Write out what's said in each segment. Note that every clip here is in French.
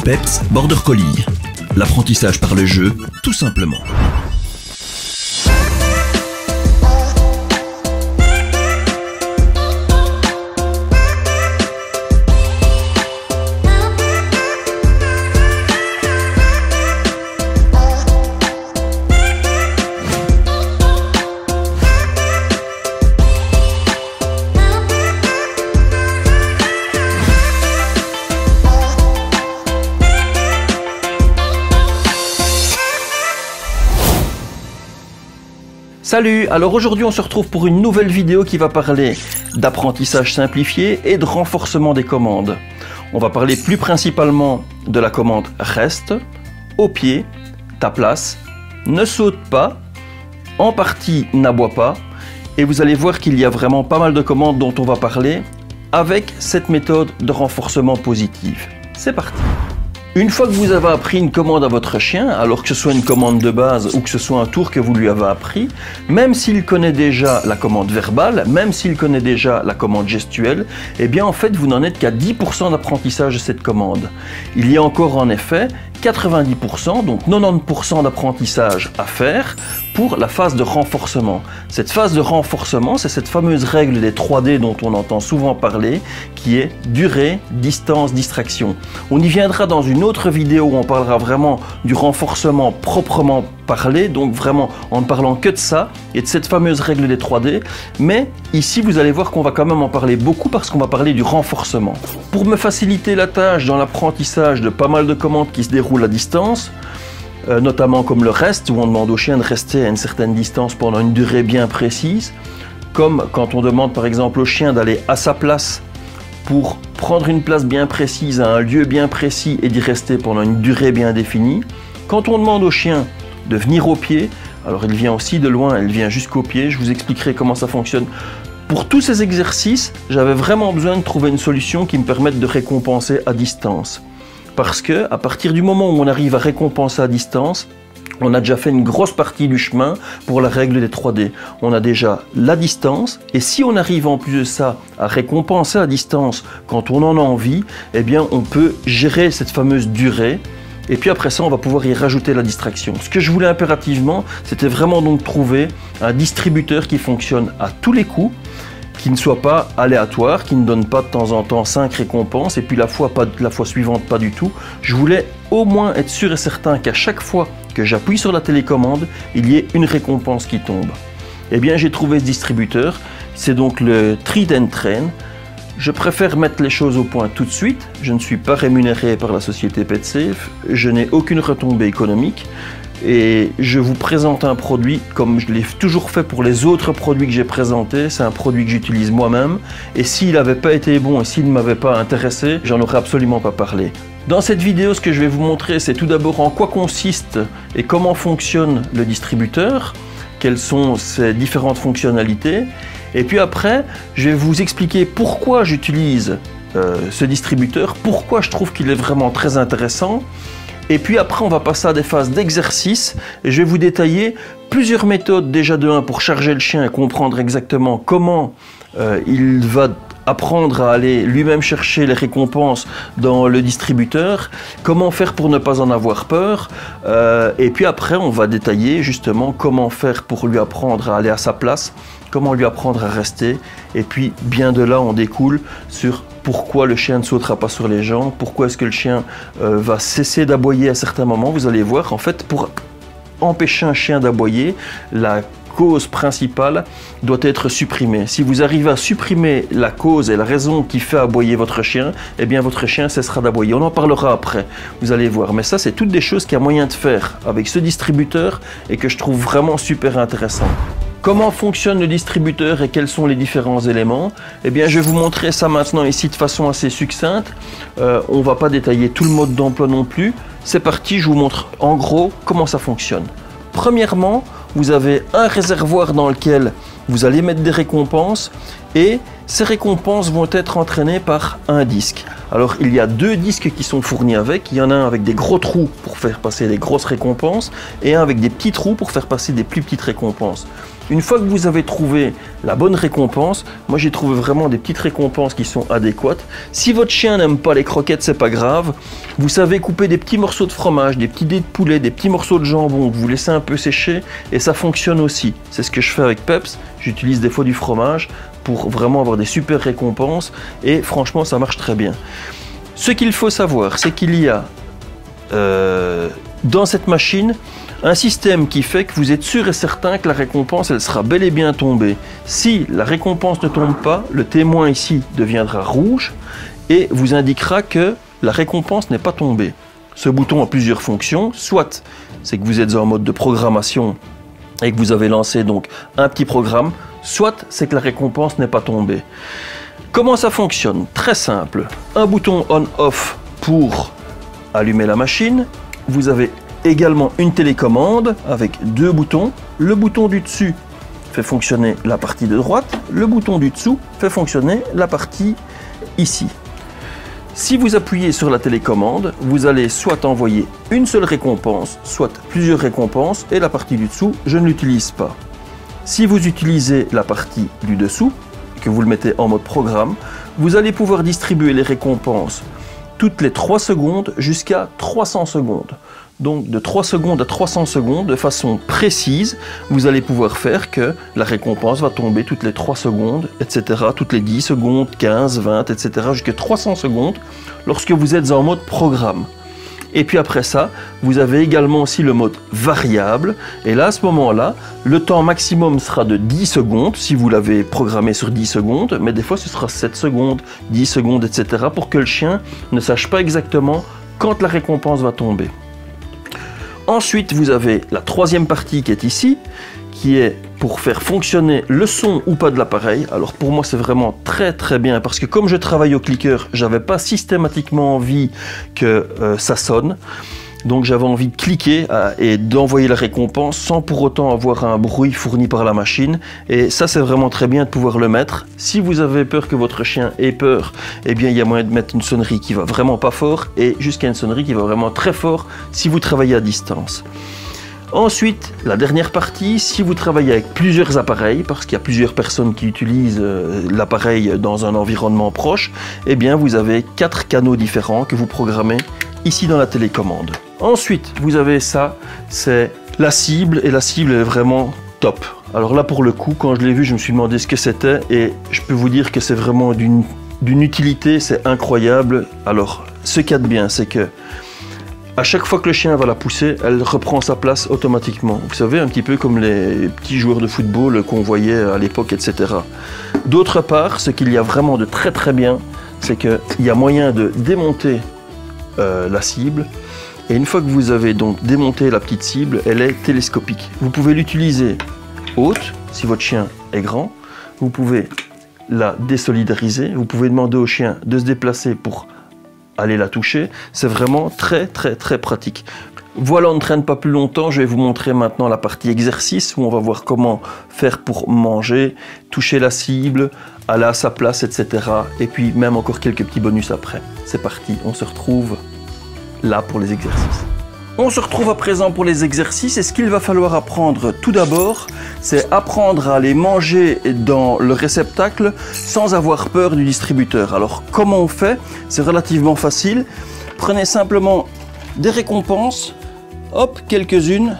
PEPS Border Collie. L'apprentissage par le jeu, tout simplement. Salut, alors aujourd'hui on se retrouve pour une nouvelle vidéo qui va parler d'apprentissage simplifié et de renforcement des commandes. On va parler plus principalement de la commande reste, au pied, ta place, ne saute pas, en partie n'aboie pas, et vous allez voir qu'il y a vraiment pas mal de commandes dont on va parler avec cette méthode de renforcement positif. C'est parti! Une fois que vous avez appris une commande à votre chien, alors que ce soit une commande de base ou que ce soit un tour que vous lui avez appris, même s'il connaît déjà la commande verbale, même s'il connaît déjà la commande gestuelle, eh bien en fait vous n'en êtes qu'à 10% d'apprentissage de cette commande. Il y a encore en effet 90%, donc 90% d'apprentissage à faire pour la phase de renforcement. Cette phase de renforcement, c'est cette fameuse règle des 3D dont on entend souvent parler, qui est durée, distance, distraction. On y viendra dans une autre vidéo où on parlera vraiment du renforcement proprement parlé, donc vraiment en ne parlant que de ça et de cette fameuse règle des 3D. Mais ici, vous allez voir qu'on va quand même en parler beaucoup parce qu'on va parler du renforcement. Pour me faciliter la tâche dans l'apprentissage de pas mal de commandes qui se déroulent à distance, notamment comme le reste, où on demande au chien de rester à une certaine distance pendant une durée bien précise, comme quand on demande par exemple au chien d'aller à sa place pour prendre une place bien précise à un lieu bien précis et d'y rester pendant une durée bien définie. Quand on demande au chien de venir au pied, alors il vient aussi de loin, il vient jusqu'au pied, je vous expliquerai comment ça fonctionne. Pour tous ces exercices, j'avais vraiment besoin de trouver une solution qui me permette de récompenser à distance. Parce que à partir du moment où on arrive à récompenser à distance, on a déjà fait une grosse partie du chemin pour la règle des 3D. On a déjà la distance, et si on arrive en plus de ça à récompenser à distance quand on en a envie, eh bien on peut gérer cette fameuse durée. Et puis après ça, on va pouvoir y rajouter la distraction. Ce que je voulais impérativement, c'était vraiment donc trouver un distributeur qui fonctionne à tous les coups, qui ne soit pas aléatoire, qui ne donne pas de temps en temps 5 récompenses, et puis la fois suivante pas du tout. Je voulais au moins être sûr et certain qu'à chaque fois que j'appuie sur la télécommande, il y ait une récompense qui tombe. Eh bien, j'ai trouvé ce distributeur. C'est donc le Treat and Train. Je préfère mettre les choses au point tout de suite. Je ne suis pas rémunéré par la société PetSafe. Je n'ai aucune retombée économique. Et je vous présente un produit comme je l'ai toujours fait pour les autres produits que j'ai présentés. C'est un produit que j'utilise moi-même. Et s'il n'avait pas été bon et s'il ne m'avait pas intéressé, j'en aurais absolument pas parlé. Dans cette vidéo, ce que je vais vous montrer, c'est tout d'abord en quoi consiste et comment fonctionne le distributeur, quelles sont ses différentes fonctionnalités. Et puis après, je vais vous expliquer pourquoi j'utilise ce distributeur, pourquoi je trouve qu'il est vraiment très intéressant. Et puis après, on va passer à des phases d'exercice et je vais vous détailler plusieurs méthodes déjà de 1 pour charger le chien et comprendre exactement comment il va apprendre à aller lui-même chercher les récompenses dans le distributeur, comment faire pour ne pas en avoir peur, et puis après on va détailler justement comment faire pour lui apprendre à aller à sa place, comment lui apprendre à rester, et puis bien de là on découle sur pourquoi le chien ne sautera pas sur les jambes, pourquoi est-ce que le chien va cesser d'aboyer à certains moments. Vous allez voir, en fait, pour empêcher un chien d'aboyer, la cause principale doit être supprimée. Si vous arrivez à supprimer la cause et la raison qui fait aboyer votre chien, eh bien votre chien cessera d'aboyer. On en parlera après, vous allez voir. Mais ça, c'est toutes des choses qu'il y a moyen de faire avec ce distributeur et que je trouve vraiment super intéressant. Comment fonctionne le distributeur et quels sont les différents éléments? Eh bien, je vais vous montrer ça maintenant ici de façon assez succincte. On ne va pas détailler tout le mode d'emploi non plus. C'est parti, je vous montre en gros comment ça fonctionne. Premièrement, vous avez un réservoir dans lequel vous allez mettre des récompenses et Ces récompenses vont être entraînées par un disque. Alors il y a 2 disques qui sont fournis avec, il y en a un avec des gros trous pour faire passer des grosses récompenses et un avec des petits trous pour faire passer des plus petites récompenses. Une fois que vous avez trouvé la bonne récompense, moi j'ai trouvé vraiment des petites récompenses qui sont adéquates. Si votre chien n'aime pas les croquettes, c'est pas grave. Vous savez couper des petits morceaux de fromage, des petits dés de poulet, des petits morceaux de jambon, vous laissez un peu sécher et ça fonctionne aussi. C'est ce que je fais avec Peps, j'utilise des fois du fromage pour vraiment avoir des super récompenses et franchement ça marche très bien. Ce qu'il faut savoir, c'est qu'il y a dans cette machine un système qui fait que vous êtes sûr et certain que la récompense elle sera bel et bien tombée. Si la récompense ne tombe pas, le témoin ici deviendra rouge et vous indiquera que la récompense n'est pas tombée. Ce bouton a plusieurs fonctions, soit c'est que vous êtes en mode de programmation et que vous avez lancé donc un petit programme, soit c'est que la récompense n'est pas tombée. Comment ça fonctionne? Très simple. Un bouton on-off pour allumer la machine. Vous avez également une télécommande avec 2 boutons. Le bouton du dessus fait fonctionner la partie de droite. Le bouton du dessous fait fonctionner la partie ici. Si vous appuyez sur la télécommande, vous allez soit envoyer une seule récompense, soit plusieurs récompenses et la partie du dessous, je ne l'utilise pas. Si vous utilisez la partie du dessous, que vous le mettez en mode programme, vous allez pouvoir distribuer les récompenses toutes les 3 secondes jusqu'à 300 secondes. Donc de 3 secondes à 300 secondes, de façon précise, vous allez pouvoir faire que la récompense va tomber toutes les 3 secondes, etc. Toutes les 10 secondes, 15, 20, etc. jusqu'à 300 secondes lorsque vous êtes en mode programme. Et puis après ça, vous avez également aussi le mode variable. Et là, à ce moment-là, le temps maximum sera de 10 secondes, si vous l'avez programmé sur 10 secondes. Mais des fois, ce sera 7 secondes, 10 secondes, etc. pour que le chien ne sache pas exactement quand la récompense va tomber. Ensuite, vous avez la 3e partie qui est ici, qui est pour faire fonctionner le son ou pas de l'appareil. Alors pour moi, c'est vraiment très très bien parce que comme je travaille au clicker, j'avais pas systématiquement envie que ça sonne. Donc j'avais envie de cliquer et d'envoyer la récompense sans pour autant avoir un bruit fourni par la machine. Et ça, c'est vraiment très bien de pouvoir le mettre. Si vous avez peur que votre chien ait peur, eh bien il y a moyen de mettre une sonnerie qui va vraiment pas fort et jusqu'à une sonnerie qui va vraiment très fort si vous travaillez à distance. Ensuite, la dernière partie, si vous travaillez avec plusieurs appareils, parce qu'il y a plusieurs personnes qui utilisent l'appareil dans un environnement proche, eh bien vous avez 4 canaux différents que vous programmez ici dans la télécommande. Ensuite, vous avez ça, c'est la cible, et la cible est vraiment top. Alors là, pour le coup, quand je l'ai vu, je me suis demandé ce que c'était, et je peux vous dire que c'est vraiment d'une utilité, c'est incroyable. Alors, ce qu'il y a de bien, c'est que à chaque fois que le chien va la pousser, elle reprend sa place automatiquement. Vous savez, un petit peu comme les petits joueurs de football qu'on voyait à l'époque, etc. D'autre part, ce qu'il y a vraiment de très très bien, c'est qu'il y a moyen de démonter la cible. Et une fois que vous avez donc démonté la petite cible, elle est télescopique. Vous pouvez l'utiliser haute, si votre chien est grand. Vous pouvez la désolidariser. Vous pouvez demander au chien de se déplacer pour aller la toucher. C'est vraiment très très très pratique. Voilà, on ne traîne pas plus longtemps. Je vais vous montrer maintenant la partie exercice où on va voir comment faire pour manger, toucher la cible, aller à sa place, etc. Et puis même encore quelques petits bonus après. C'est parti, on se retrouve là pour les exercices. On se retrouve à présent pour les exercices et ce qu'il va falloir apprendre tout d'abord, c'est apprendre à aller manger dans le réceptacle sans avoir peur du distributeur. Alors comment on fait? C'est relativement facile. Prenez simplement des récompenses, hop, quelques-unes,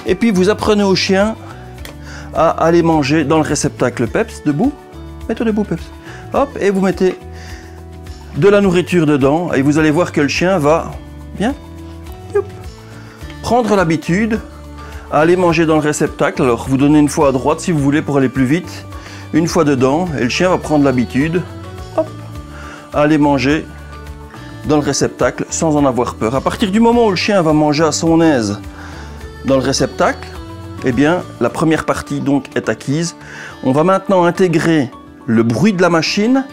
et puis vous apprenez au chien à aller manger dans le réceptacle. Peps, debout, mets-toi debout Peps. Hop, et vous mettez de la nourriture dedans et vous allez voir que le chien va bien prendre l'habitude à aller manger dans le réceptacle. Alors vous donnez une fois à droite si vous voulez pour aller plus vite, une fois dedans et le chien va prendre l'habitude à aller manger dans le réceptacle sans en avoir peur. À partir du moment où le chien va manger à son aise dans le réceptacle, eh bien la première partie donc est acquise. On va maintenant intégrer le bruit de la machine.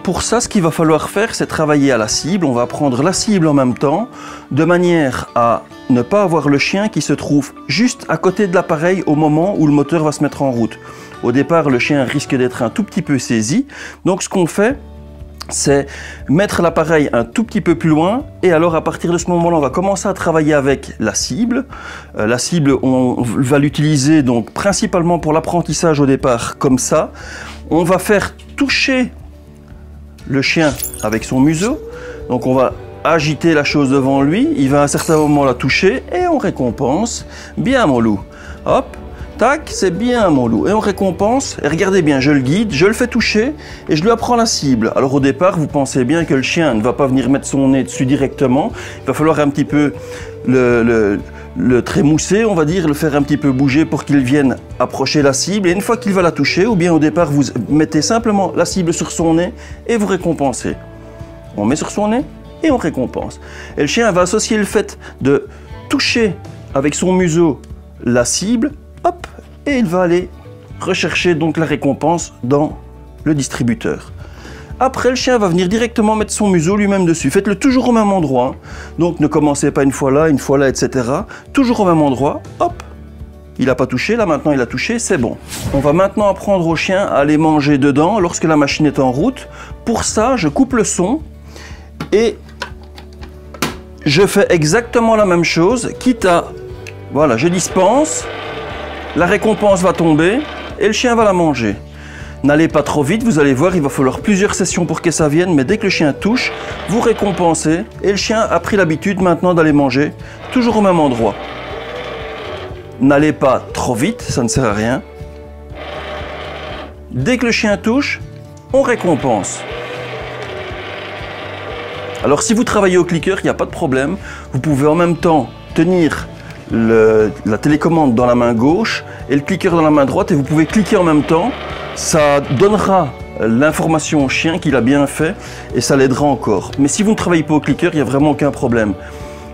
Pour ça, ce qu'il va falloir faire, c'est travailler à la cible. On va prendre la cible en même temps, de manière à ne pas avoir le chien qui se trouve juste à côté de l'appareil au moment où le moteur va se mettre en route. Au départ, le chien risque d'être un tout petit peu saisi. Donc ce qu'on fait, c'est mettre l'appareil un tout petit peu plus loin et alors à partir de ce moment-là, on va commencer à travailler avec la cible. La cible, on va l'utiliser donc principalement pour l'apprentissage au départ comme ça. On va faire toucher le chien avec son museau. Donc on va agiter la chose devant lui, il va à un certain moment la toucher et on récompense. Bien mon loup. Hop. Tac, c'est bien mon loup. Et on récompense, et regardez bien, je le guide, je le fais toucher et je lui apprends la cible. Alors au départ, vous pensez bien que le chien ne va pas venir mettre son nez dessus directement. Il va falloir un petit peu le trémousser, on va dire, le faire un petit peu bouger pour qu'il vienne approcher la cible. Et une fois qu'il va la toucher, ou bien au départ, vous mettez simplement la cible sur son nez et vous récompensez. On met sur son nez et on récompense. Et le chien va associer le fait de toucher avec son museau la cible. Hop, et il va aller rechercher donc la récompense dans le distributeur. Après, le chien va venir directement mettre son museau lui-même dessus. Faites-le toujours au même endroit. Donc ne commencez pas une fois là, etc. Toujours au même endroit. Hop, il n'a pas touché, là maintenant il a touché, c'est bon. On va maintenant apprendre au chien à aller manger dedans lorsque la machine est en route. Pour ça, je coupe le son et je fais exactement la même chose, quitte à... Voilà, je dispense. La récompense va tomber et le chien va la manger. N'allez pas trop vite, vous allez voir, il va falloir plusieurs sessions pour que ça vienne, mais dès que le chien touche, vous récompensez et le chien a pris l'habitude maintenant d'aller manger toujours au même endroit. N'allez pas trop vite, ça ne sert à rien. Dès que le chien touche, on récompense. Alors si vous travaillez au clicker, il n'y a pas de problème, vous pouvez en même temps tenir la télécommande dans la main gauche et le clicker dans la main droite et vous pouvez cliquer en même temps. Ça donnera l'information au chien qu'il a bien fait et ça l'aidera encore. Mais si vous ne travaillez pas au clicker, il n'y a vraiment aucun problème.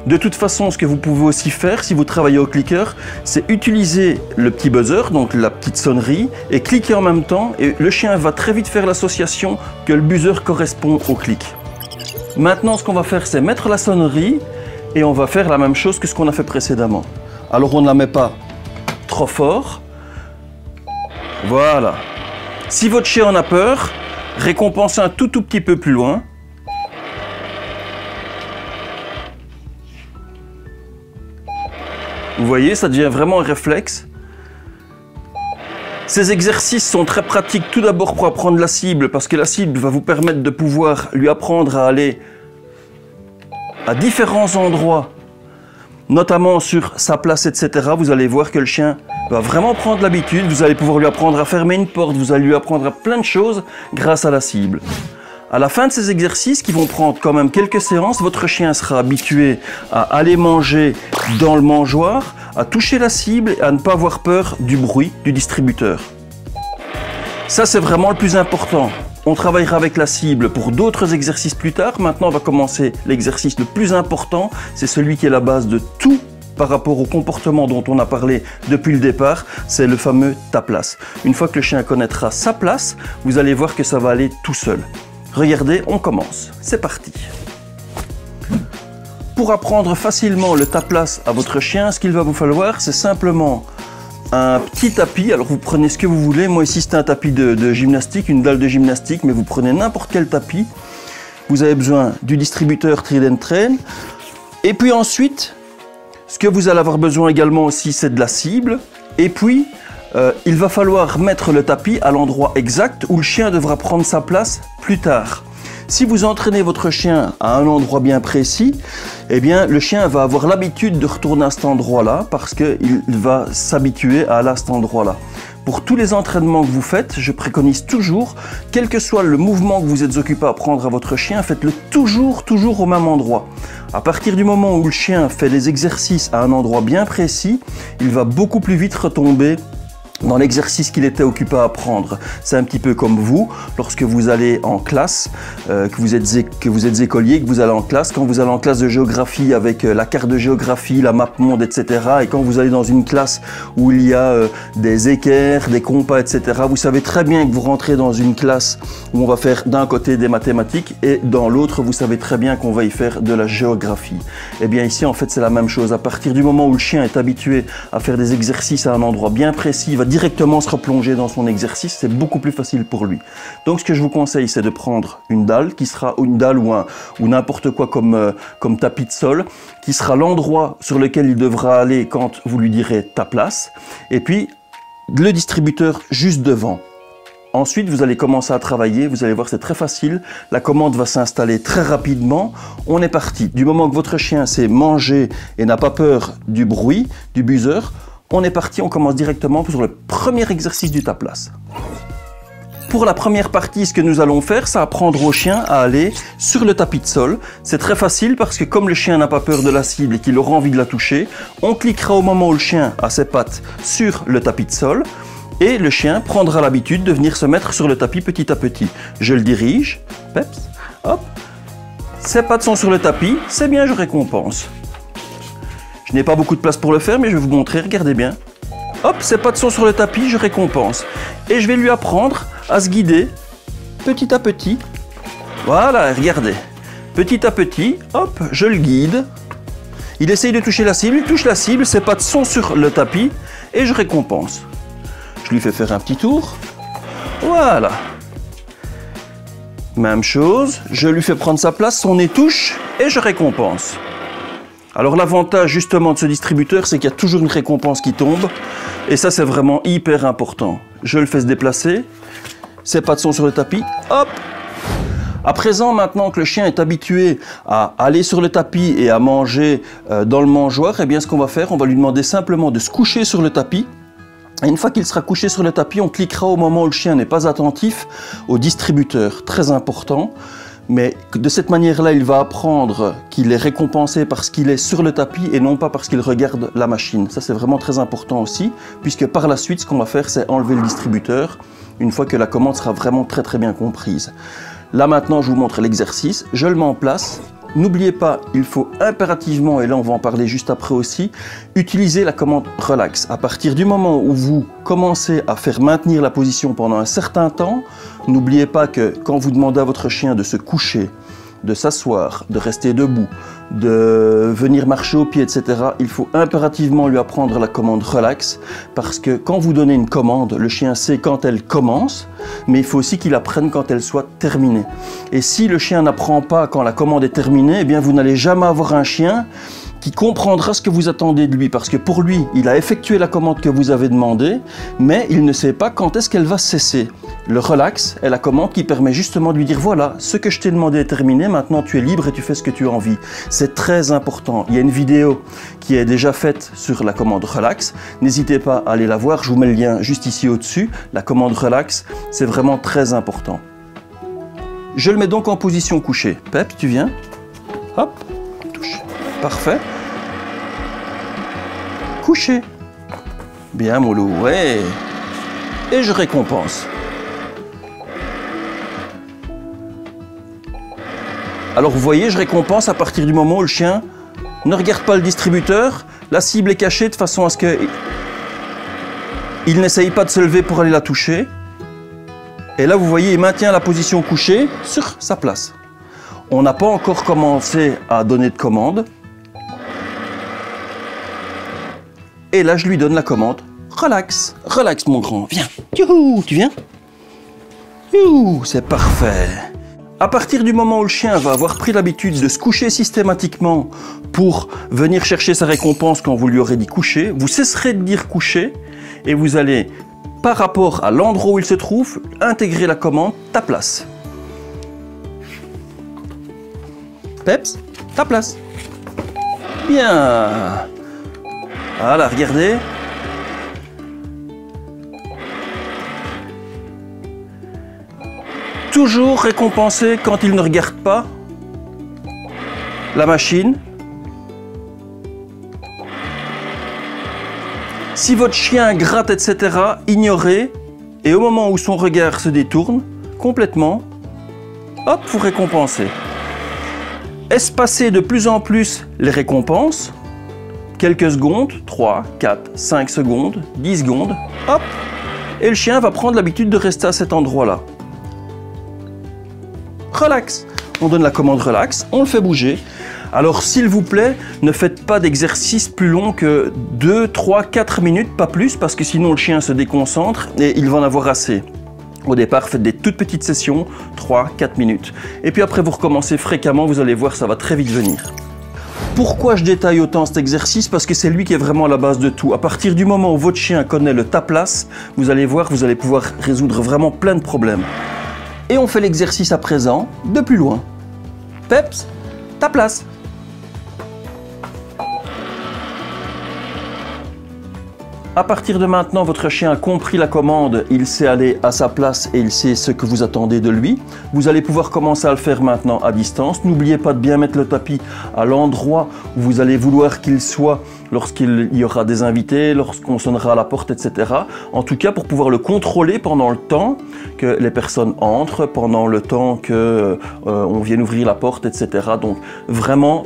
De toute façon, ce que vous pouvez aussi faire si vous travaillez au clicker, c'est utiliser le petit buzzer, donc la petite sonnerie, et cliquer en même temps et le chien va très vite faire l'association que le buzzer correspond au clic. Maintenant, ce qu'on va faire, c'est mettre la sonnerie et on va faire la même chose que ce qu'on a fait précédemment. Alors on ne la met pas trop fort. Voilà. Si votre chien en a peur, récompensez un tout petit peu plus loin. Vous voyez, ça devient vraiment un réflexe. Ces exercices sont très pratiques tout d'abord pour apprendre la cible, parce que la cible va vous permettre de pouvoir lui apprendre à aller à différents endroits, notamment sur sa place, etc. Vous allez voir que le chien va vraiment prendre l'habitude. Vous allez pouvoir lui apprendre à fermer une porte, vous allez lui apprendre à plein de choses grâce à la cible. À la fin de ces exercices, qui vont prendre quand même quelques séances, votre chien sera habitué à aller manger dans le mangeoir, à toucher la cible et à ne pas avoir peur du bruit du distributeur. Ça, c'est vraiment le plus important. On travaillera avec la cible pour d'autres exercices plus tard. Maintenant, on va commencer l'exercice le plus important. C'est celui qui est la base de tout par rapport au comportement dont on a parlé depuis le départ. C'est le fameux ta place. Une fois que le chien connaîtra sa place, vous allez voir que ça va aller tout seul. Regardez, on commence. C'est parti. Pour apprendre facilement le ta place à votre chien, ce qu'il va vous falloir, c'est simplement un petit tapis. Alors vous prenez ce que vous voulez. Moi ici c'est un tapis de gymnastique, une dalle de gymnastique, mais vous prenez n'importe quel tapis. Vous avez besoin du distributeur Trident Train. Et puis ensuite, ce que vous allez avoir besoin également aussi, c'est de la cible. Et puis, il va falloir mettre le tapis à l'endroit exact où le chien devra prendre sa place plus tard. Si vous entraînez votre chien à un endroit bien précis, eh bien, le chien va avoir l'habitude de retourner à cet endroit-là parce qu'il va s'habituer à aller à cet endroit-là. Pour tous les entraînements que vous faites, je préconise toujours, quel que soit le mouvement que vous êtes occupé à prendre à votre chien, faites-le toujours au même endroit. À partir du moment où le chien fait les exercices à un endroit bien précis, il va beaucoup plus vite retomber dans l'exercice qu'il était occupé à apprendre. C'est un petit peu comme vous, lorsque vous allez en classe, que vous êtes écolier, que vous allez en classe, quand vous allez en classe de géographie avec la carte de géographie, la map monde, etc. Et quand vous allez dans une classe où il y a des équerres, des compas, etc. Vous savez très bien que vous rentrez dans une classe où on va faire d'un côté des mathématiques et dans l'autre, vous savez très bien qu'on va y faire de la géographie. Et bien ici, en fait, c'est la même chose. À partir du moment où le chien est habitué à faire des exercices à un endroit bien précis, il va directement se replonger dans son exercice, c'est beaucoup plus facile pour lui. Donc ce que je vous conseille, c'est de prendre une dalle qui sera une dalle ou n'importe quoi comme tapis de sol, qui sera l'endroit sur lequel il devra aller quand vous lui direz ta place, et puis le distributeur juste devant. Ensuite, vous allez commencer à travailler, vous allez voir, c'est très facile, la commande va s'installer très rapidement, on est parti. Du moment que votre chien sait manger et n'a pas peur du bruit, du buzzer, on est parti, on commence directement sur le premier exercice du ta-place. Pour la première partie, ce que nous allons faire, c'est apprendre au chien à aller sur le tapis de sol. C'est très facile parce que comme le chien n'a pas peur de la cible et qu'il aura envie de la toucher, on cliquera au moment où le chien a ses pattes sur le tapis de sol et le chien prendra l'habitude de venir se mettre sur le tapis petit à petit. Je le dirige, peps, hop, ses pattes sont sur le tapis, c'est bien, je récompense. Je n'ai pas beaucoup de place pour le faire, mais je vais vous montrer, regardez bien. Hop, ses pattes sont sur le tapis, je récompense. Et je vais lui apprendre à se guider petit à petit. Voilà, regardez. Petit à petit, hop, je le guide. Il essaye de toucher la cible, il touche la cible, ses pattes sont sur le tapis et je récompense. Je lui fais faire un petit tour. Voilà. Même chose, je lui fais prendre sa place, son nez touche et je récompense. Alors l'avantage justement de ce distributeur, c'est qu'il y a toujours une récompense qui tombe. Et ça, c'est vraiment hyper important. Je le fais se déplacer. Ses pattes sont sur le tapis. Hop! À présent, maintenant que le chien est habitué à aller sur le tapis et à manger dans le mangeoire, eh bien ce qu'on va faire, on va lui demander simplement de se coucher sur le tapis. Et une fois qu'il sera couché sur le tapis, on cliquera au moment où le chien n'est pas attentif au distributeur. Très important. Mais de cette manière-là, il va apprendre qu'il est récompensé parce qu'il est sur le tapis et non pas parce qu'il regarde la machine. Ça, c'est vraiment très important aussi, puisque par la suite, ce qu'on va faire, c'est enlever le distributeur une fois que la commande sera vraiment très bien comprise. Là, maintenant, je vous montre l'exercice. Je le mets en place. N'oubliez pas, il faut impérativement, et là on va en parler juste après aussi, utiliser la commande relax. À partir du moment où vous commencez à faire maintenir la position pendant un certain temps, n'oubliez pas que quand vous demandez à votre chien de se coucher, de s'asseoir, de rester debout, de venir marcher au pied, etc., il faut impérativement lui apprendre la commande relax parce que quand vous donnez une commande, le chien sait quand elle commence, mais il faut aussi qu'il apprenne quand elle soit terminée. Et si le chien n'apprend pas quand la commande est terminée, eh bien vous n'allez jamais avoir un chien qui comprendra ce que vous attendez de lui parce que pour lui, il a effectué la commande que vous avez demandée, mais il ne sait pas quand est-ce qu'elle va cesser. Le relax est la commande qui permet justement de lui dire voilà, ce que je t'ai demandé est terminé, maintenant tu es libre et tu fais ce que tu as envie. C'est très important. Il y a une vidéo qui est déjà faite sur la commande relax. N'hésitez pas à aller la voir, je vous mets le lien juste ici au-dessus. La commande relax, c'est vraiment très important. Je le mets donc en position couchée. Pep, tu viens. Hop, touche. Parfait. Couché. Bien, mon loup, ouais. Et je récompense. Alors, vous voyez, je récompense à partir du moment où le chien ne regarde pas le distributeur. La cible est cachée de façon à ce qu'il n'essaye pas de se lever pour aller la toucher. Et là, vous voyez, il maintient la position couchée sur sa place. On n'a pas encore commencé à donner de commande. Et là, je lui donne la commande. Relax, relax mon grand, viens. Youhou, tu viens? Youhou, c'est parfait. À partir du moment où le chien va avoir pris l'habitude de se coucher systématiquement pour venir chercher sa récompense quand vous lui aurez dit coucher, vous cesserez de dire coucher et vous allez, par rapport à l'endroit où il se trouve, intégrer la commande ta place. Peps, ta place. Bien. Voilà, regardez. Toujours récompensé quand il ne regarde pas la machine. Si votre chien gratte, etc., ignorez, et au moment où son regard se détourne, complètement, hop, vous récompensez. Espacez de plus en plus les récompenses, quelques secondes, 3, 4, 5 secondes, 10 secondes, hop, et le chien va prendre l'habitude de rester à cet endroit-là. Relax. On donne la commande relax, on le fait bouger. Alors s'il vous plaît, ne faites pas d'exercice plus long que 2, 3, 4 minutes, pas plus, parce que sinon le chien se déconcentre et il va en avoir assez. Au départ, faites des toutes petites sessions, 3, 4 minutes. Et puis après, vous recommencez fréquemment, vous allez voir, ça va très vite venir. Pourquoi je détaille autant cet exercice? Parce que c'est lui qui est vraiment à la base de tout. À partir du moment où votre chien connaît le ta place, vous allez voir, vous allez pouvoir résoudre vraiment plein de problèmes. Et on fait l'exercice à présent de plus loin. Peps, ta place. À partir de maintenant, votre chien a compris la commande, il sait aller à sa place et il sait ce que vous attendez de lui. Vous allez pouvoir commencer à le faire maintenant à distance. N'oubliez pas de bien mettre le tapis à l'endroit où vous allez vouloir qu'il soit lorsqu'il y aura des invités, lorsqu'on sonnera à la porte, etc. En tout cas, pour pouvoir le contrôler pendant le temps que les personnes entrent, pendant le temps qu'on vienne ouvrir la porte, etc. Donc vraiment,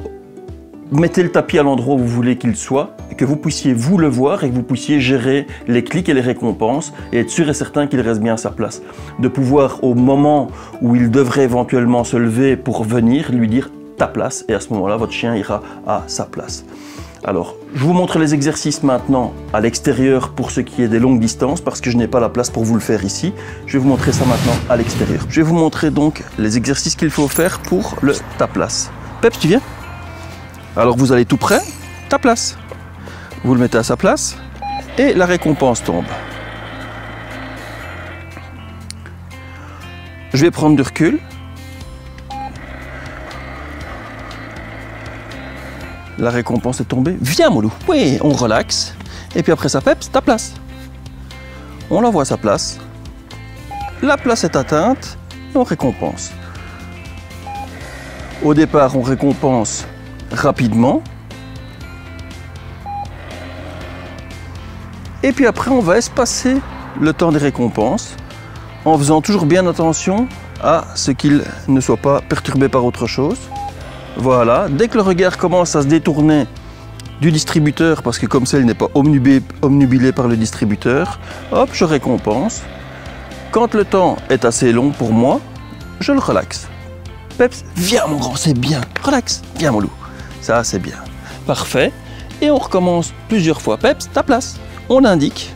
mettez le tapis à l'endroit où vous voulez qu'il soit, et que vous puissiez vous le voir et que vous puissiez gérer les clics et les récompenses et être sûr et certain qu'il reste bien à sa place. De pouvoir, au moment où il devrait éventuellement se lever pour venir, lui dire ta place, et à ce moment-là, votre chien ira à sa place. Alors, je vous montre les exercices maintenant à l'extérieur pour ce qui est des longues distances, parce que je n'ai pas la place pour vous le faire ici. Je vais vous montrer ça maintenant à l'extérieur. Je vais vous montrer donc les exercices qu'il faut faire pour le ta place. Peps, tu viens? Alors vous allez tout près, ta place. Vous le mettez à sa place et la récompense tombe. Je vais prendre du recul. La récompense est tombée. Viens mon loup. Oui, on relaxe. Et puis après ça, Peps, ta place. On l'envoie à sa place. La place est atteinte et on récompense. Au départ, on récompense rapidement. Et puis après, on va espacer le temps des récompenses en faisant toujours bien attention à ce qu'il ne soit pas perturbé par autre chose. Voilà, dès que le regard commence à se détourner du distributeur, parce que comme ça, il n'est pas omnubilé par le distributeur, hop, je récompense. Quand le temps est assez long pour moi, je le relaxe. Peps, viens mon grand, c'est bien. Relax, viens mon loup. Ça, c'est bien. Parfait. Et on recommence plusieurs fois. Peps, ta place. On indique.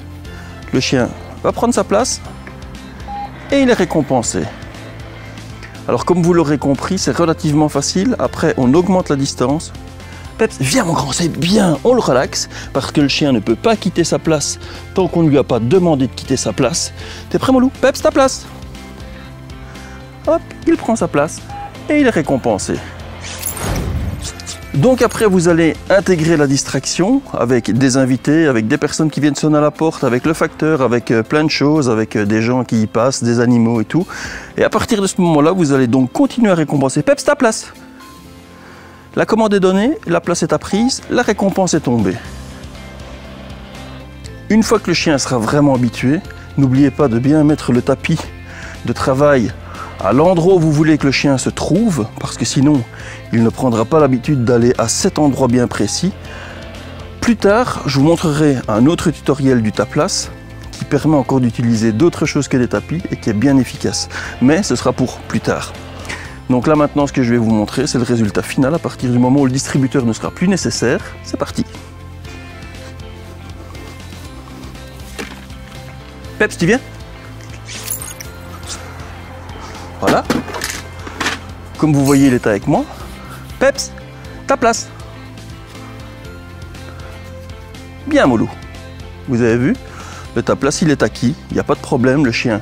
Le chien va prendre sa place et il est récompensé. Alors, comme vous l'aurez compris, c'est relativement facile. Après, on augmente la distance. Peps, viens mon grand, c'est bien. On le relaxe parce que le chien ne peut pas quitter sa place tant qu'on ne lui a pas demandé de quitter sa place. T'es prêt mon loup? Peps, ta place. Hop, il prend sa place et il est récompensé. Donc après, vous allez intégrer la distraction avec des invités, avec des personnes qui viennent sonner à la porte, avec le facteur, avec plein de choses, avec des gens qui y passent, des animaux et tout. Et à partir de ce moment-là, vous allez donc continuer à récompenser. Peps, ta place. La commande est donnée, la place est apprise, la récompense est tombée. Une fois que le chien sera vraiment habitué, n'oubliez pas de bien mettre le tapis de travail à l'endroit où vous voulez que le chien se trouve, parce que sinon, il ne prendra pas l'habitude d'aller à cet endroit bien précis. Plus tard, je vous montrerai un autre tutoriel du ta place qui permet encore d'utiliser d'autres choses que des tapis et qui est bien efficace. Mais ce sera pour plus tard. Donc là maintenant, ce que je vais vous montrer, c'est le résultat final à partir du moment où le distributeur ne sera plus nécessaire. C'est parti. Peps, tu viens? Voilà. Comme vous voyez, il est avec moi. Peps, ta place. Bien, Molou. Vous avez vu? Le ta place, il est acquis. Il n'y a pas de problème. Le chien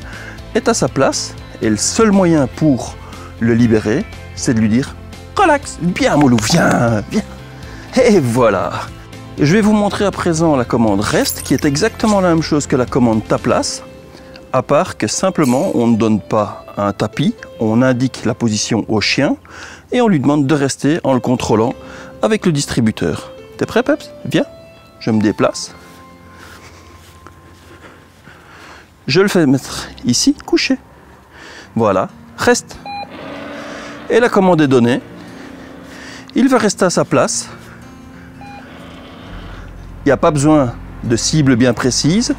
est à sa place. Et le seul moyen pour le libérer, c'est de lui dire relax. Bien, Molou, viens, viens. Et voilà. Je vais vous montrer à présent la commande reste, qui est exactement la même chose que la commande ta place. À part que simplement, on ne donne pas un tapis, on indique la position au chien et on lui demande de rester en le contrôlant avec le distributeur. T'es prêt, Peps? Viens, je me déplace. je le fais mettre ici, couché. Voilà, reste. Et la commande est donnée. Il va rester à sa place. Il n'y a pas besoin de cible bien précise.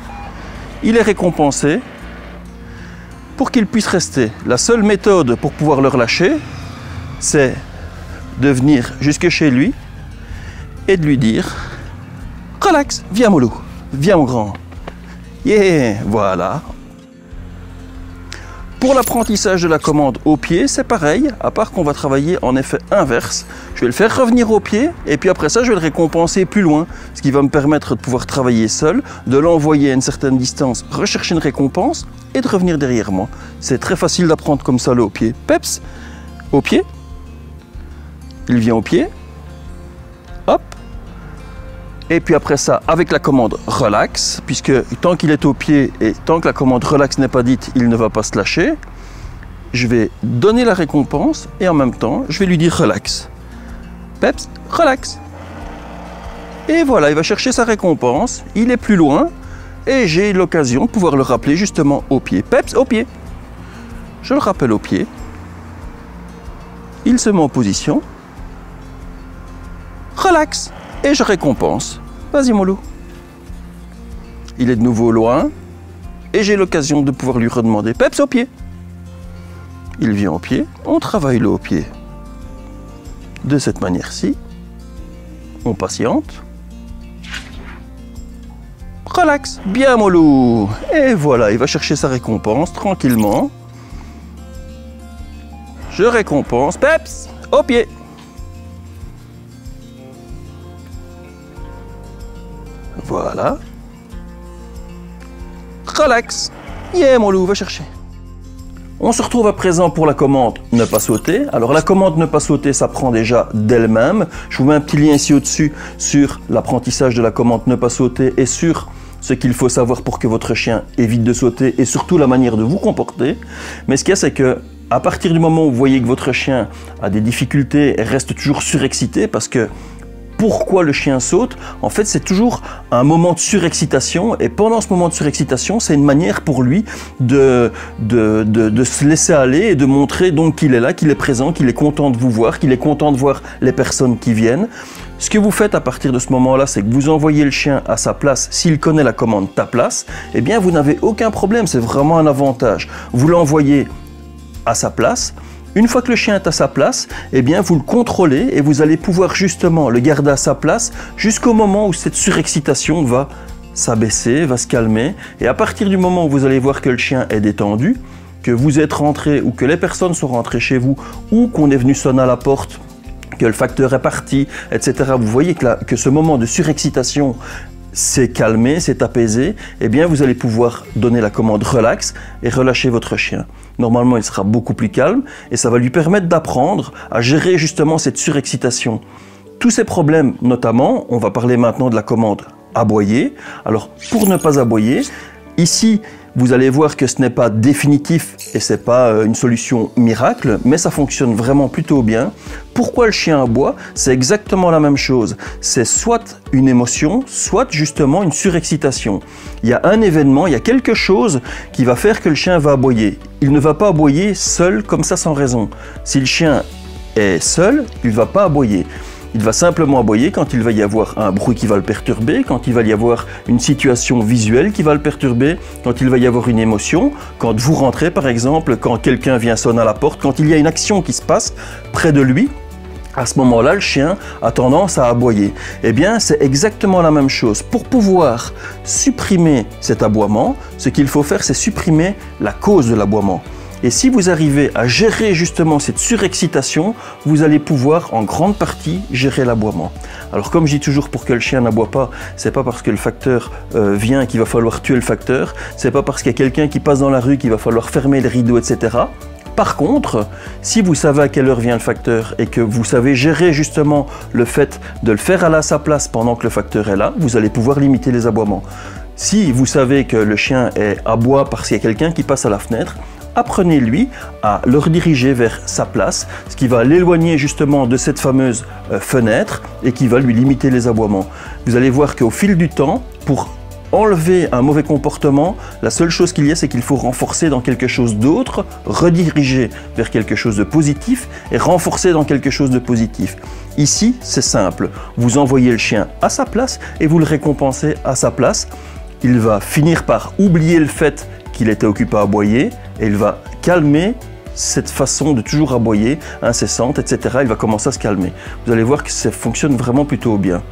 Il est récompensé pour qu'il puisse rester. La seule méthode pour pouvoir le relâcher, c'est de venir jusque chez lui et de lui dire « Relax, viens mon loup, viens mon grand. » Yeah, voilà. Pour l'apprentissage de la commande au pied, c'est pareil, à part qu'on va travailler en effet inverse. Je vais le faire revenir au pied et puis après ça, je vais le récompenser plus loin, ce qui va me permettre de pouvoir travailler seul, de l'envoyer à une certaine distance, rechercher une récompense et de revenir derrière moi. C'est très facile d'apprendre comme ça le au pied. Peps, au pied. Il vient au pied. Hop. Et puis après ça, avec la commande relax, puisque tant qu'il est au pied et tant que la commande relax n'est pas dite, il ne va pas se lâcher, je vais donner la récompense et en même temps, je vais lui dire relax. Peps, relax. Et voilà, il va chercher sa récompense, il est plus loin et j'ai l'occasion de pouvoir le rappeler justement au pied. Peps, au pied. Je le rappelle au pied. Il se met en position. Relax. Et je récompense. Vas-y mon loup. Il est de nouveau loin. Et j'ai l'occasion de pouvoir lui redemander Peps au pied. Il vient au pied. On travaille le au pied. De cette manière-ci. On patiente. Relax. Bien mon loup. Et voilà, il va chercher sa récompense tranquillement. Je récompense. Peps au pied. Voilà. Relax. Yeah, mon loup, va chercher. On se retrouve à présent pour la commande ne pas sauter. Alors la commande ne pas sauter, ça prend déjà d'elle-même. Je vous mets un petit lien ici au-dessus sur l'apprentissage de la commande ne pas sauter et sur ce qu'il faut savoir pour que votre chien évite de sauter et surtout la manière de vous comporter. Mais ce qu'il y a, c'est que à partir du moment où vous voyez que votre chien a des difficultés et reste toujours surexcité, parce que pourquoi le chien saute? En fait, c'est toujours un moment de surexcitation et pendant ce moment de surexcitation, c'est une manière pour lui de se laisser aller et de montrer donc qu'il est là, qu'il est présent, qu'il est content de vous voir, qu'il est content de voir les personnes qui viennent. Ce que vous faites à partir de ce moment-là, c'est que vous envoyez le chien à sa place. S'il connaît la commande ta place, eh bien vous n'avez aucun problème, c'est vraiment un avantage. Vous l'envoyez à sa place. Une fois que le chien est à sa place, eh bien vous le contrôlez et vous allez pouvoir justement le garder à sa place jusqu'au moment où cette surexcitation va s'abaisser, va se calmer. Et à partir du moment où vous allez voir que le chien est détendu, que vous êtes rentré ou que les personnes sont rentrées chez vous ou qu'on est venu sonner à la porte, que le facteur est parti, etc. Vous voyez que ce moment de surexcitation s'est calmé, s'est apaisé, eh bien vous allez pouvoir donner la commande relax et relâcher votre chien. Normalement, il sera beaucoup plus calme et ça va lui permettre d'apprendre à gérer justement cette surexcitation. Tous ces problèmes, notamment, on va parler maintenant de la commande aboyer. Alors, pour ne pas aboyer, ici, vous allez voir que ce n'est pas définitif et ce n'est pas une solution miracle, mais ça fonctionne vraiment plutôt bien. Pourquoi le chien aboie? C'est exactement la même chose. C'est soit une émotion, soit justement une surexcitation. Il y a un événement, il y a quelque chose qui va faire que le chien va aboyer. Il ne va pas aboyer seul comme ça sans raison. Si le chien est seul, il ne va pas aboyer. Il va simplement aboyer quand il va y avoir un bruit qui va le perturber, quand il va y avoir une situation visuelle qui va le perturber, quand il va y avoir une émotion, quand vous rentrez par exemple, quand quelqu'un vient sonner à la porte, quand il y a une action qui se passe près de lui. À ce moment-là, le chien a tendance à aboyer. Eh bien, c'est exactement la même chose. Pour pouvoir supprimer cet aboiement, ce qu'il faut faire, c'est supprimer la cause de l'aboiement. Et si vous arrivez à gérer justement cette surexcitation, vous allez pouvoir en grande partie gérer l'aboiement. Alors comme je dis toujours, pour que le chien n'aboie pas, c'est pas parce que le facteur vient qu'il va falloir tuer le facteur, c'est pas parce qu'il y a quelqu'un qui passe dans la rue qu'il va falloir fermer les rideaux, etc. Par contre, si vous savez à quelle heure vient le facteur et que vous savez gérer justement le fait de le faire aller à sa place pendant que le facteur est là, vous allez pouvoir limiter les aboiements. Si vous savez que le chien aboie parce qu'il y a quelqu'un qui passe à la fenêtre, apprenez-lui à le rediriger vers sa place, ce qui va l'éloigner justement de cette fameuse fenêtre et qui va lui limiter les aboiements. Vous allez voir qu'au fil du temps, pour enlever un mauvais comportement, la seule chose qu'il y a, c'est qu'il faut renforcer dans quelque chose d'autre, rediriger vers quelque chose de positif et renforcer dans quelque chose de positif. Ici, c'est simple. Vous envoyez le chien à sa place et vous le récompensez à sa place. Il va finir par oublier le fait qu'il était occupé à aboyer et il va calmer cette façon de toujours aboyer, incessante, etc. Il va commencer à se calmer. Vous allez voir que ça fonctionne vraiment plutôt bien.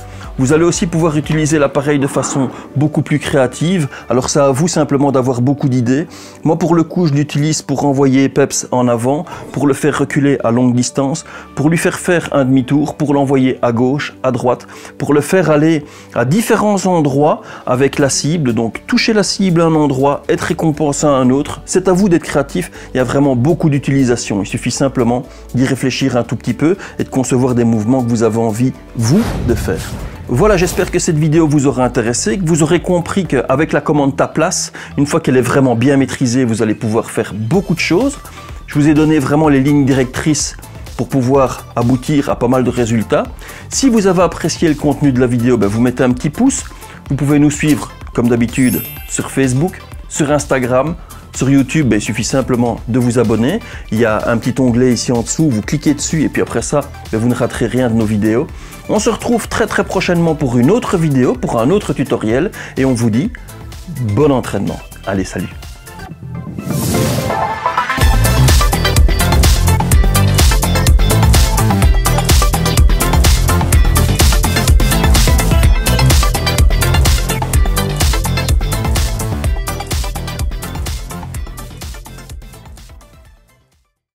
Vous allez aussi pouvoir utiliser l'appareil de façon beaucoup plus créative. Alors c'est à vous simplement d'avoir beaucoup d'idées. Moi pour le coup je l'utilise pour envoyer Peps en avant, pour le faire reculer à longue distance, pour lui faire faire un demi-tour, pour l'envoyer à gauche, à droite, pour le faire aller à différents endroits avec la cible. Donc toucher la cible à un endroit, être récompensé à un autre. C'est à vous d'être créatif. Il y a vraiment beaucoup d'utilisation. Il suffit simplement d'y réfléchir un tout petit peu et de concevoir des mouvements que vous avez envie, vous, de faire. Voilà, j'espère que cette vidéo vous aura intéressé, que vous aurez compris qu'avec la commande Ta Place, une fois qu'elle est vraiment bien maîtrisée, vous allez pouvoir faire beaucoup de choses. Je vous ai donné vraiment les lignes directrices pour pouvoir aboutir à pas mal de résultats. Si vous avez apprécié le contenu de la vidéo, vous mettez un petit pouce. Vous pouvez nous suivre, comme d'habitude, sur Facebook, sur Instagram. Sur YouTube, il suffit simplement de vous abonner. Il y a un petit onglet ici en dessous, vous cliquez dessus et puis après ça, vous ne raterez rien de nos vidéos. On se retrouve très prochainement pour une autre vidéo, pour un autre tutoriel et on vous dit bon entraînement. Allez, salut!